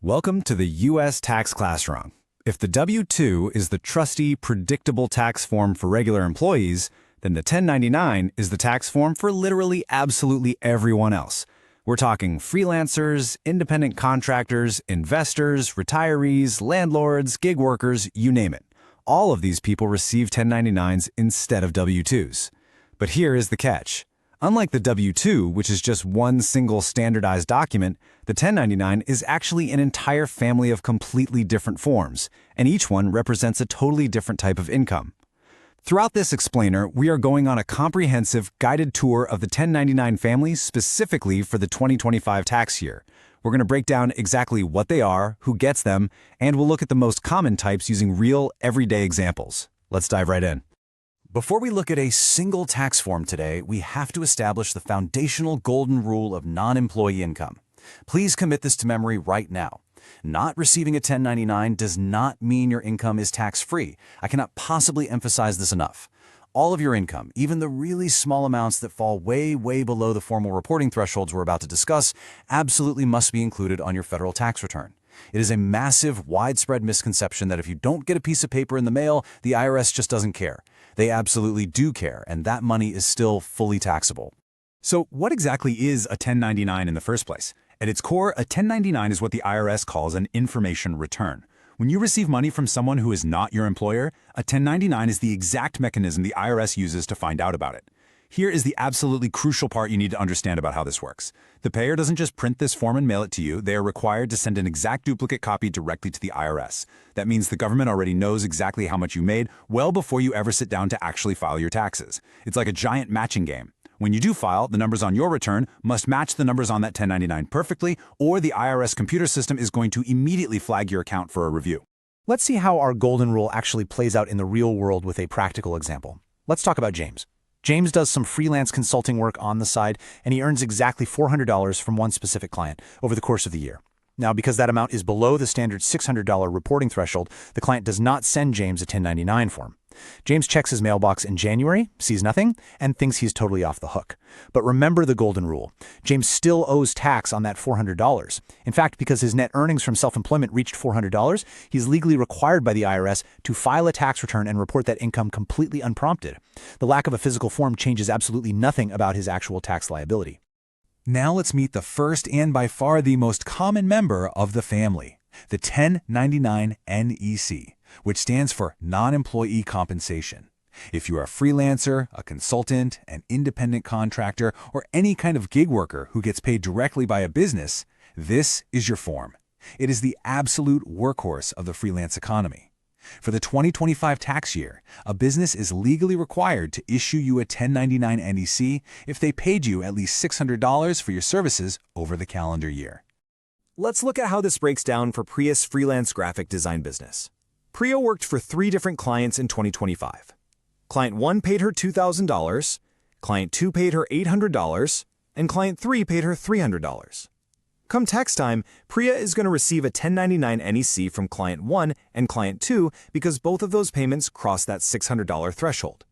Welcome to the U.S. tax classroom. If the W-2 is the trusty, predictable tax form for regular employees, then the 1099 is the tax form for literally absolutely everyone else. We're talking freelancers, independent contractors, investors, retirees, landlords, gig workers, you name it. All of these people receive 1099s instead of W-2s. But here is the catch. Unlike the W-2, which is just one single standardized document, the 1099 is actually an entire family of completely different forms, and each one represents a totally different type of income. Throughout this explainer, we are going on a comprehensive guided tour of the 1099 family specifically for the 2025 tax year. We're going to break down exactly what they are, who gets them, and we'll look at the most common types using real, everyday examples. Let's dive right in. Before we look at a single tax form today, we have to establish the foundational golden rule of non-employee income. Please commit this to memory right now. Not receiving a 1099 does not mean your income is tax-free. I cannot possibly emphasize this enough. All of your income, even the really small amounts that fall way below the formal reporting thresholds we're about to discuss, absolutely must be included on your federal tax return. It is a massive, widespread misconception that if you don't get a piece of paper in the mail, the IRS just doesn't care. They absolutely do care, and that money is still fully taxable. So what exactly is a 1099 in the first place? At its core, a 1099 is what the IRS calls an information return. When you receive money from someone who is not your employer, a 1099 is the exact mechanism the IRS uses to find out about it. Here is the absolutely crucial part you need to understand about how this works. The payer doesn't just print this form and mail it to you. They are required to send an exact duplicate copy directly to the IRS. That means the government already knows exactly how much you made well before you ever sit down to actually file your taxes. It's like a giant matching game. When you do file, the numbers on your return must match the numbers on that 1099 perfectly, or the IRS computer system is going to immediately flag your account for a review. Let's see how our golden rule actually plays out in the real world with a practical example. Let's talk about James. James does some freelance consulting work on the side, and he earns exactly $400 from one specific client over the course of the year. Now, because that amount is below the standard $600 reporting threshold, the client does not send James a 1099 form. James checks his mailbox in January, sees nothing, and thinks he's totally off the hook. But remember the golden rule. James still owes tax on that $400. In fact, because his net earnings from self-employment reached $400, he's legally required by the IRS to file a tax return and report that income completely unprompted. The lack of a physical form changes absolutely nothing about his actual tax liability. Now let's meet the first and by far the most common member of the family, the 1099 NEC, which stands for non-employee compensation. If you are a freelancer, a consultant, an independent contractor, or any kind of gig worker who gets paid directly by a business, this is your form. It is the absolute workhorse of the freelance economy. For the 2025 tax year, a business is legally required to issue you a 1099 NEC if they paid you at least $600 for your services over the calendar year. Let's look at how this breaks down for Priya's freelance graphic design business. Priya worked for 3 different clients in 2025. Client 1 paid her $2,000, Client 2 paid her $800, and Client 3 paid her $300. Come tax time, Priya is going to receive a 1099 NEC from Client 1 and Client 2 because both of those payments cross that $600 threshold.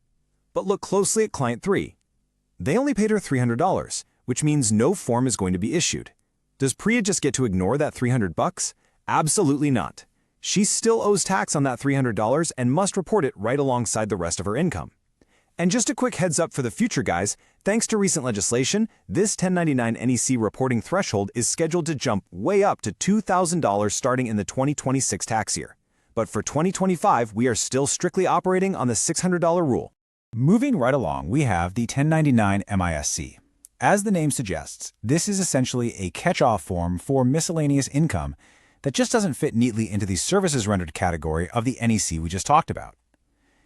But look closely at Client 3. They only paid her $300, which means no form is going to be issued. Does Priya just get to ignore that $300? Absolutely not. She still owes tax on that $300 and must report it right alongside the rest of her income. And just a quick heads up for the future, guys, thanks to recent legislation, this 1099 NEC reporting threshold is scheduled to jump way up to $2,000 starting in the 2026 tax year. But for 2025, we are still strictly operating on the $600 rule. Moving right along, we have the 1099 MISC. As the name suggests, this is essentially a catch-all form for miscellaneous income that just doesn't fit neatly into the services rendered category of the NEC we just talked about.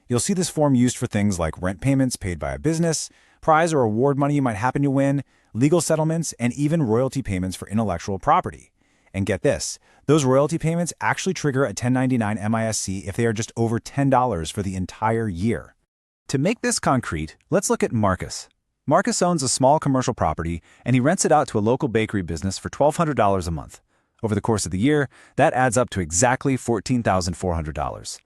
You'll see this form used for things like rent payments paid by a business, prize or award money you might happen to win, legal settlements, and even royalty payments for intellectual property. And get this, those royalty payments actually trigger a 1099 MISC if they are just over $10 for the entire year. To make this concrete, let's look at Marcus. Marcus owns a small commercial property, and he rents it out to a local bakery business for $1,200 a month. Over the course of the year, that adds up to exactly $14,400.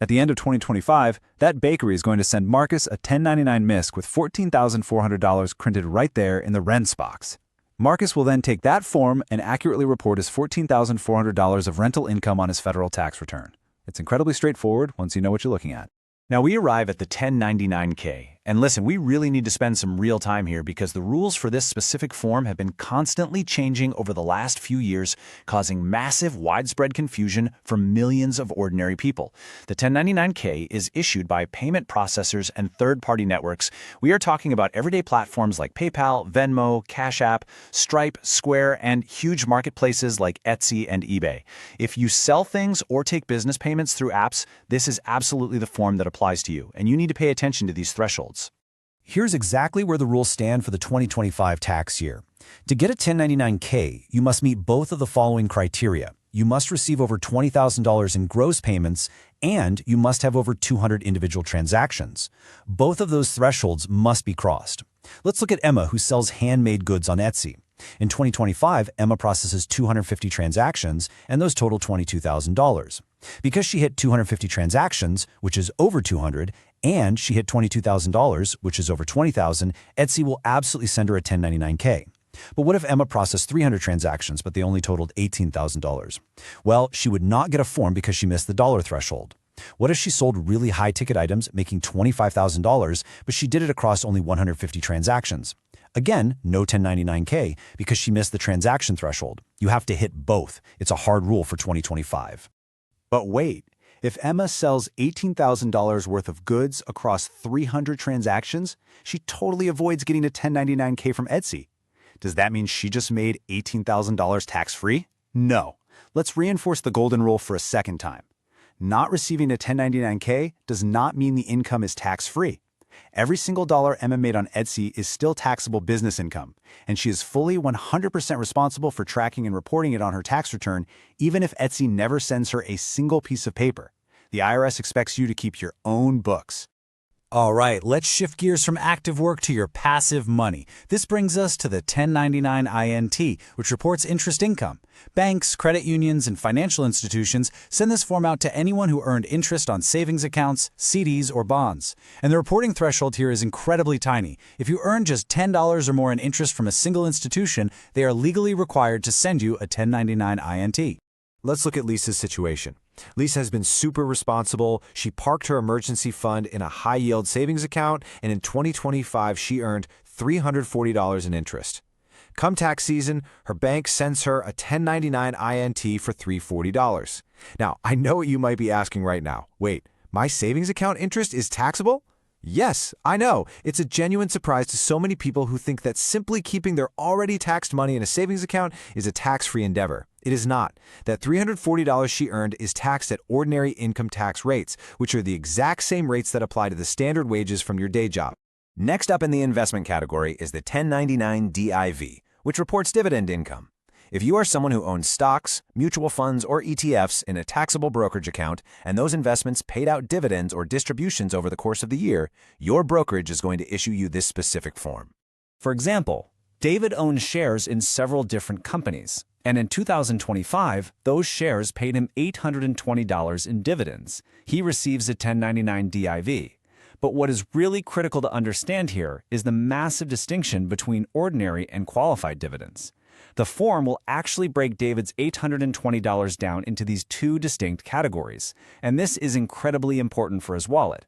At the end of 2025, that bakery is going to send Marcus a 1099 MISC with $14,400 printed right there in the rents box. Marcus will then take that form and accurately report his $14,400 of rental income on his federal tax return. It's incredibly straightforward once you know what you're looking at. Now we arrive at the 1099K. And listen, we really need to spend some real time here because the rules for this specific form have been constantly changing over the last few years, causing massive, widespread confusion for millions of ordinary people. The 1099K is issued by payment processors and third-party networks. We are talking about everyday platforms like PayPal, Venmo, Cash App, Stripe, Square, and huge marketplaces like Etsy and eBay. If you sell things or take business payments through apps, this is absolutely the form that applies to you, and you need to pay attention to these thresholds. Here's exactly where the rules stand for the 2025 tax year. To get a 1099K, you must meet both of the following criteria. You must receive over $20,000 in gross payments, and you must have over 200 individual transactions. Both of those thresholds must be crossed. Let's look at Emma, who sells handmade goods on Etsy. In 2025, Emma processes 250 transactions, and those total $22,000. Because she hit 250 transactions, which is over 200, and she hit $22,000, which is over $20,000, Etsy will absolutely send her a 1099K. But what if Emma processed 300 transactions, but they only totaled $18,000? Well, she would not get a form because she missed the dollar threshold. What if she sold really high-ticket items, making $25,000, but she did it across only 150 transactions? Again, no 1099K because she missed the transaction threshold. You have to hit both. It's a hard rule for 2025. But wait, if Emma sells $18,000 worth of goods across 300 transactions, she totally avoids getting a 1099K from Etsy. Does that mean she just made $18,000 tax-free? No. Let's reinforce the golden rule for a second time. Not receiving a 1099K does not mean the income is tax-free. Every single dollar Emma made on Etsy is still taxable business income, and she is fully 100% responsible for tracking and reporting it on her tax return, even if Etsy never sends her a single piece of paper. The IRS expects you to keep your own books. All right, let's shift gears from active work to your passive money. This brings us to the 1099 INT, which reports interest income. Banks, credit unions, and financial institutions send this form out to anyone who earned interest on savings accounts, CDs, or bonds. And the reporting threshold here is incredibly tiny. If you earn just $10 or more in interest from a single institution, they are legally required to send you a 1099 INT. Let's look at Lisa's situation. Lisa has been super responsible. She parked her emergency fund in a high-yield savings account, and in 2025, she earned $340 in interest. Come tax season, her bank sends her a 1099 INT for $340. Now, I know what you might be asking right now. Wait, my savings account interest is taxable? Yes, I know. It's a genuine surprise to so many people who think that simply keeping their already taxed money in a savings account is a tax-free endeavor. It is not. That $340 she earned is taxed at ordinary income tax rates, which are the exact same rates that apply to the standard wages from your day job. Next up in the investment category is the 1099 DIV, which reports dividend income. If you are someone who owns stocks, mutual funds, or ETFs in a taxable brokerage account, and those investments paid out dividends or distributions over the course of the year, your brokerage is going to issue you this specific form. For example, David owns shares in several different companies, and in 2025, those shares paid him $820 in dividends. He receives a 1099 DIV. But what is really critical to understand here is the massive distinction between ordinary and qualified dividends. The form will actually break David's $820 down into these two distinct categories, and this is incredibly important for his wallet.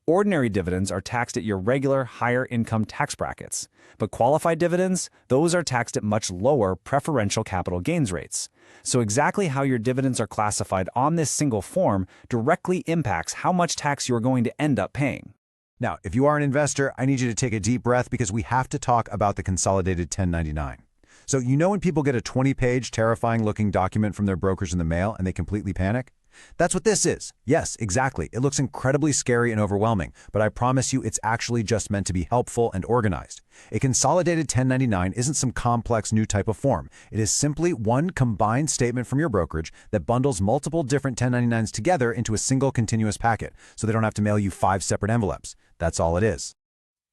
Ordinary dividends are taxed at your regular, higher income tax brackets, but qualified dividends, those are taxed at much lower preferential capital gains rates. So exactly how your dividends are classified on this single form directly impacts how much tax you're going to end up paying. Now, if you are an investor, I need you to take a deep breath because we have to talk about the Consolidated 1099. So you know when people get a 20-page, terrifying-looking document from their brokers in the mail and they completely panic? That's what this is. Yes, exactly. It looks incredibly scary and overwhelming, but I promise you it's actually just meant to be helpful and organized. A Consolidated 1099 isn't some complex new type of form. It is simply one combined statement from your brokerage that bundles multiple different 1099s together into a single continuous packet, so they don't have to mail you 5 separate envelopes. That's all it is.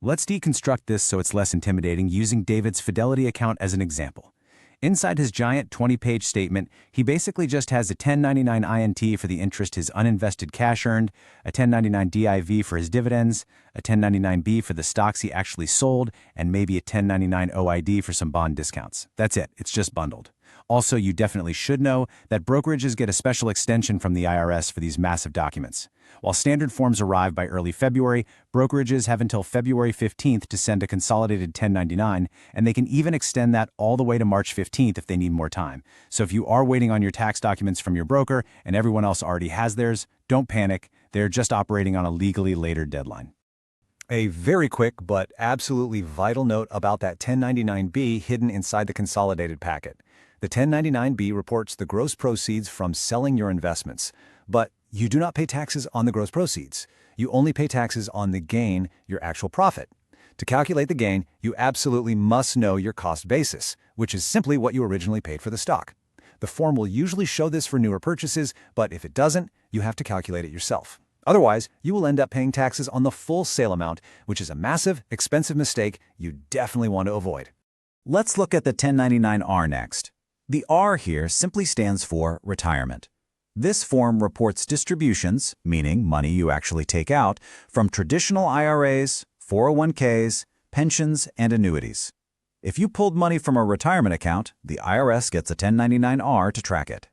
Let's deconstruct this so it's less intimidating using David's Fidelity account as an example. Inside his giant 20-page statement, he basically just has a 1099 INT for the interest his uninvested cash earned, a 1099 DIV for his dividends, a 1099B for the stocks he actually sold, and maybe a 1099 OID for some bond discounts. That's it. It's just bundled. Also, you definitely should know that brokerages get a special extension from the IRS for these massive documents. While standard forms arrive by early February, brokerages have until February 15th to send a consolidated 1099, and they can even extend that all the way to March 15th if they need more time. So if you are waiting on your tax documents from your broker and everyone else already has theirs, don't panic. They're just operating on a legally later deadline. A very quick but absolutely vital note about that 1099B hidden inside the Consolidated packet. The 1099B reports the gross proceeds from selling your investments, but you do not pay taxes on the gross proceeds. You only pay taxes on the gain, your actual profit. To calculate the gain, you absolutely must know your cost basis, which is simply what you originally paid for the stock. The form will usually show this for newer purchases, but if it doesn't, you have to calculate it yourself. Otherwise, you will end up paying taxes on the full sale amount, which is a massive, expensive mistake you definitely want to avoid. Let's look at the 1099R next. The R here simply stands for retirement. This form reports distributions, meaning money you actually take out, from traditional IRAs, 401ks, pensions, and annuities. If you pulled money from a retirement account, the IRS gets a 1099R to track it.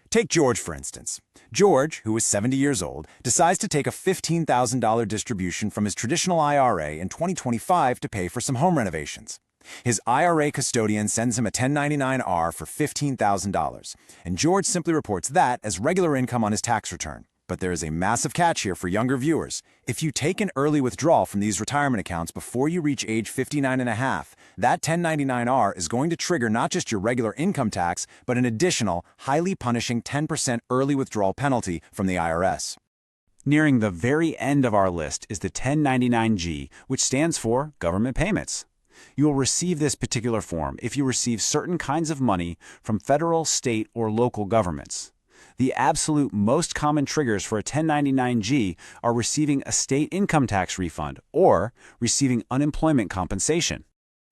Take George, for instance. George, who is 70 years old, decides to take a $15,000 distribution from his traditional IRA in 2025 to pay for some home renovations. His IRA custodian sends him a 1099-R for $15,000, and George simply reports that as regular income on his tax return. But there is a massive catch here for younger viewers. If you take an early withdrawal from these retirement accounts before you reach age 59 and a half, that 1099-R is going to trigger not just your regular income tax, but an additional, highly punishing 10% early withdrawal penalty from the IRS. Nearing the very end of our list is the 1099G, which stands for government payments. You will receive this particular form if you receive certain kinds of money from federal, state, or local governments. The absolute most common triggers for a 1099G are receiving a state income tax refund or receiving unemployment compensation.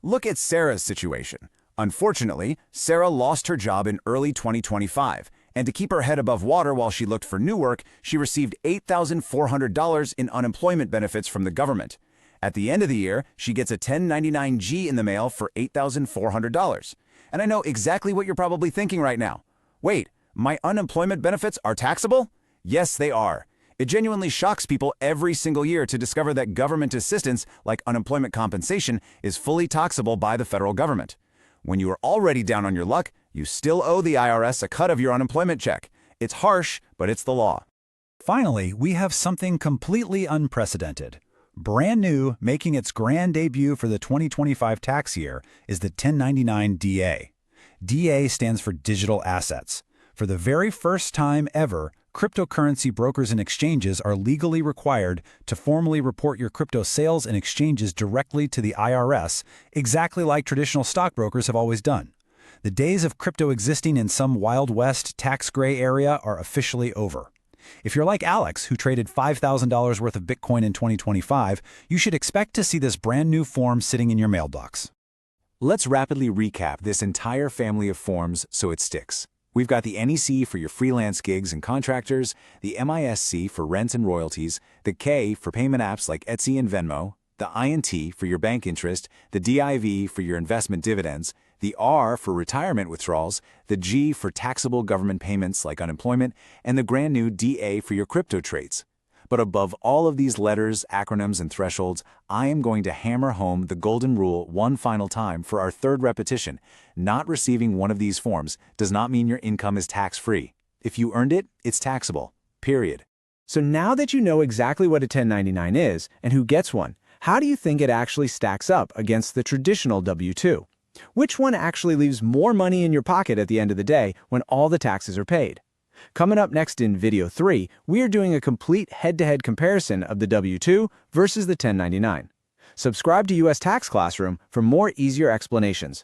Look at Sarah's situation. Unfortunately, Sarah lost her job in early 2025, and to keep her head above water while she looked for new work, she received $8,400 in unemployment benefits from the government. At the end of the year, she gets a 1099G in the mail for $8,400. And I know exactly what you're probably thinking right now. Wait, my unemployment benefits are taxable? Yes, they are. It genuinely shocks people every single year to discover that government assistance, like unemployment compensation, is fully taxable by the federal government. When you are already down on your luck, you still owe the IRS a cut of your unemployment check. It's harsh, but it's the law. Finally, we have something completely unprecedented. Brand new, making its grand debut for the 2025 tax year, is the 1099-DA. DA stands for digital assets. For the very first time ever, cryptocurrency brokers and exchanges are legally required to formally report your crypto sales and exchanges directly to the IRS, exactly like traditional stockbrokers have always done. The days of crypto existing in some Wild West tax gray area are officially over. If you're like Alex, who traded $5,000 worth of Bitcoin in 2025, you should expect to see this brand new form sitting in your mailbox. Let's rapidly recap this entire family of forms so it sticks. We've got the NEC for your freelance gigs and contractors, the MISC for rents and royalties, the K for payment apps like Etsy and Venmo, the INT for your bank interest, the DIV for your investment dividends, the R for retirement withdrawals, the G for taxable government payments like unemployment, and the brand new DA for your crypto trades. But above all of these letters, acronyms, and thresholds, I am going to hammer home the golden rule one final time for our third repetition. Not receiving one of these forms does not mean your income is tax-free. If you earned it, it's taxable. Period. So now that you know exactly what a 1099 is and who gets one, how do you think it actually stacks up against the traditional W-2? Which one actually leaves more money in your pocket at the end of the day when all the taxes are paid? Coming up next in Video 3, we are doing a complete head-to-head comparison of the W-2 versus the 1099. Subscribe to US Tax Classroom for more easier explanations.